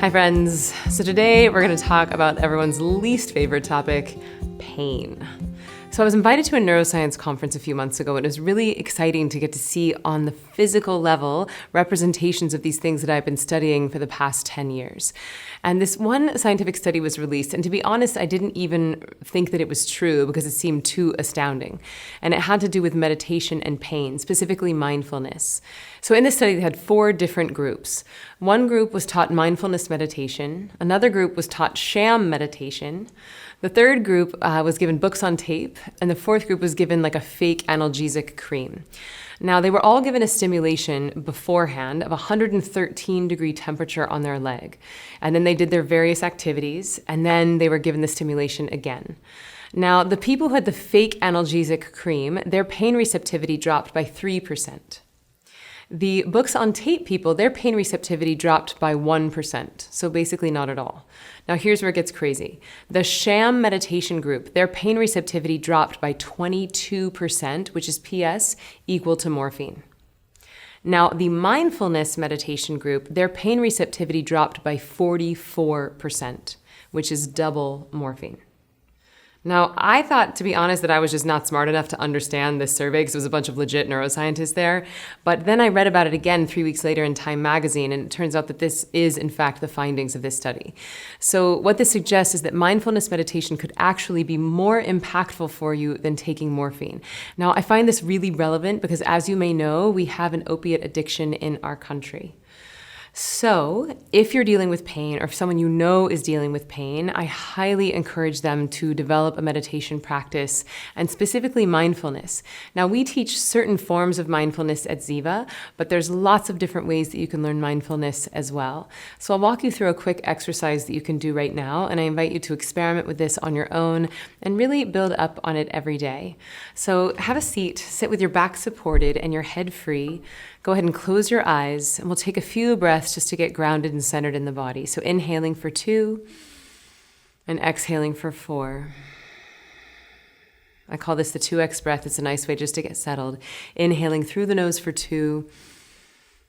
Hi friends. So today we're going to talk about everyone's least favorite topic, pain. So I was invited to a neuroscience conference a few months ago, and it was really exciting to get to see on the physical level representations of these things that I've been studying for the past 10 years. And this one scientific study was released, and to be honest, I didn't even think that it was true because it seemed too astounding. And it had to do with meditation and pain, specifically mindfulness. So in this study, they had 4 different groups. One group was taught mindfulness meditation. Another group was taught sham meditation. The third group was given books on tape, and the fourth group was given like a fake analgesic cream. Now, they were all given a stimulation beforehand of 113-degree temperature on their leg. And then they did their various activities, and then they were given the stimulation again. Now, the people who had the fake analgesic cream, their pain receptivity dropped by 3%. The books on tape people, their pain receptivity dropped by 1%, so basically not at all. Now here's where it gets crazy. The sham meditation group, their pain receptivity dropped by 22%, which is PS equal to morphine. Now the mindfulness meditation group, their pain receptivity dropped by 44%, which is double morphine. Now, I thought, to be honest, that I was just not smart enough to understand this survey because it was a bunch of legit neuroscientists there. But then I read about it again 3 weeks later in Time magazine, and it turns out that this is, in fact, the findings of this study. So what this suggests is that mindfulness meditation could actually be more impactful for you than taking morphine. Now, I find this really relevant because, as you may know, we have an opiate addiction in our country. So if you're dealing with pain, or if someone you know is dealing with pain, I highly encourage them to develop a meditation practice, and specifically mindfulness. Now, we teach certain forms of mindfulness at Ziva, but there's lots of different ways that you can learn mindfulness as well. So I'll walk you through a quick exercise that you can do right now, and I invite you to experiment with this on your own and really build up on it every day. So have a seat, sit with your back supported and your head free. Go ahead and close your eyes, and we'll take a few breaths just to get grounded and centered in the body. So inhaling for 2 and exhaling for 4. I call this the 2X breath. It's a nice way just to get settled. Inhaling through the nose for 2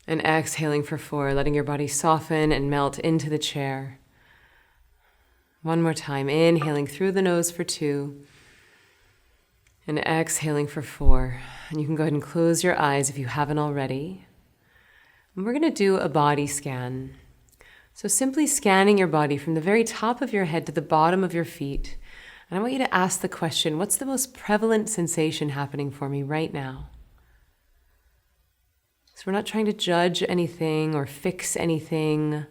and exhaling for 4, letting your body soften and melt into the chair. One more time. Inhaling through the nose for 2 and exhaling for 4. And you can go ahead and close your eyes if you haven't already. And we're going to do a body scan. So simply scanning your body from the very top of your head to the bottom of your feet. And I want you to ask the question, what's the most prevalent sensation happening for me right now? So we're not trying to judge anything or fix anything.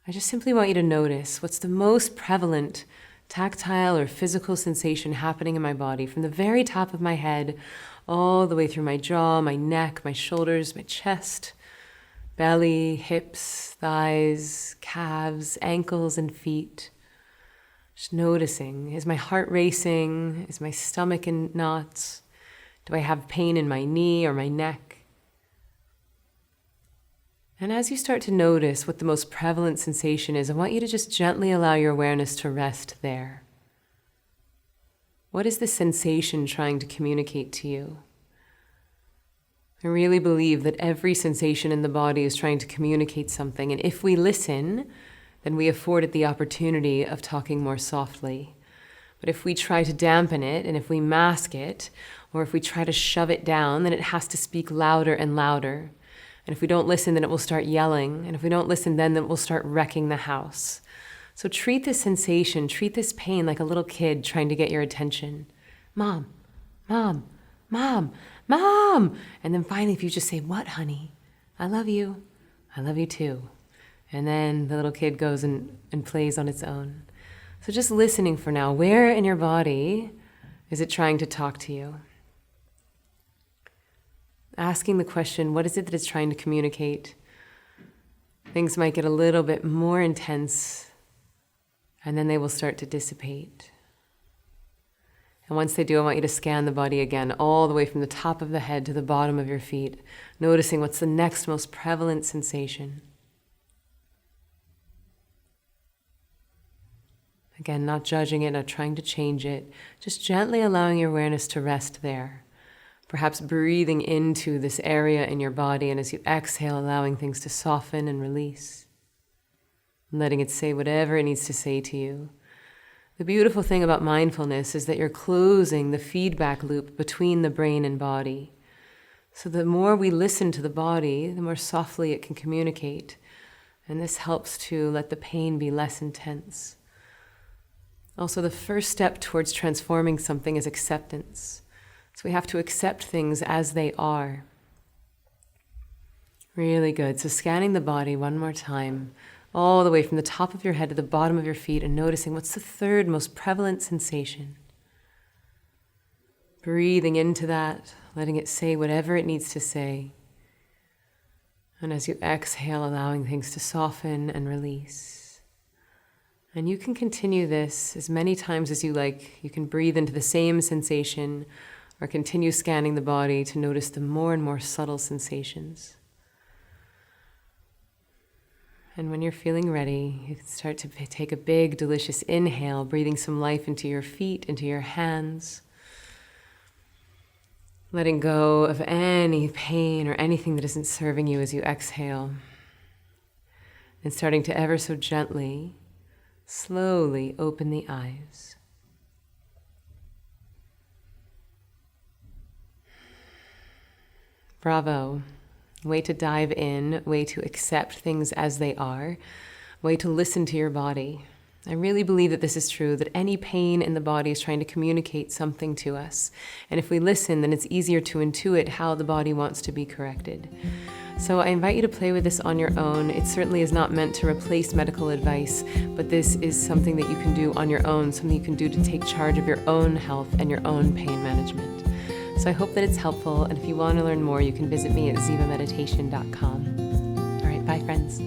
I just simply want you to notice what's the most prevalent tactile or physical sensation happening in my body from the very top of my head all the way through my jaw, my neck, my shoulders, my chest, belly, hips, thighs, calves, ankles, and feet. Just noticing, is my heart racing? Is my stomach in knots? Do I have pain in my knee or my neck? And as you start to notice what the most prevalent sensation is, I want you to just gently allow your awareness to rest there. What is the sensation trying to communicate to you? I really believe that every sensation in the body is trying to communicate something, and if we listen, then we afford it the opportunity of talking more softly. But if we try to dampen it, and if we mask it, or if we try to shove it down, then it has to speak louder and louder. And if we don't listen, then it will start yelling. And if we don't listen, then it will start wrecking the house. So treat this sensation, treat this pain like a little kid trying to get your attention. Mom, mom, mom, mom. And then finally, if you just say, what, honey? I love you. I love you too. And then the little kid goes and plays on its own. So just listening for now. Where in your body is it trying to talk to you? Asking the question, what is it that it's trying to communicate? Things might get a little bit more intense, and then they will start to dissipate. And once they do, I want you to scan the body again, all the way from the top of the head to the bottom of your feet, noticing what's the next most prevalent sensation. Again, not judging it, not trying to change it, just gently allowing your awareness to rest there. Perhaps breathing into this area in your body, and as you exhale, allowing things to soften and release. letting it say whatever it needs to say to you. The beautiful thing about mindfulness is that you're closing the feedback loop between the brain and body. So the more we listen to the body, the more softly it can communicate. And this helps to let the pain be less intense. Also, the first step towards transforming something is acceptance. So we have to accept things as they are. Really good. So scanning the body one more time, all the way from the top of your head to the bottom of your feet, and noticing what's the third most prevalent sensation. Breathing into that, letting it say whatever it needs to say. And as you exhale, allowing things to soften and release. And you can continue this as many times as you like. You can breathe into the same sensation or continue scanning the body to notice the more and more subtle sensations. And when you're feeling ready, you can start to take a big, delicious inhale, breathing some life into your feet, into your hands. Letting go of any pain or anything that isn't serving you as you exhale. And starting to ever so gently, slowly open the eyes. Bravo. Way to dive in, way to accept things as they are, way to listen to your body. I really believe that this is true, that any pain in the body is trying to communicate something to us. And if we listen, then it's easier to intuit how the body wants to be corrected. So I invite you to play with this on your own. It certainly is not meant to replace medical advice, but this is something that you can do on your own, something you can do to take charge of your own health and your own pain management. So I hope that it's helpful, and if you want to learn more, you can visit me at zivameditation.com. All right, bye friends.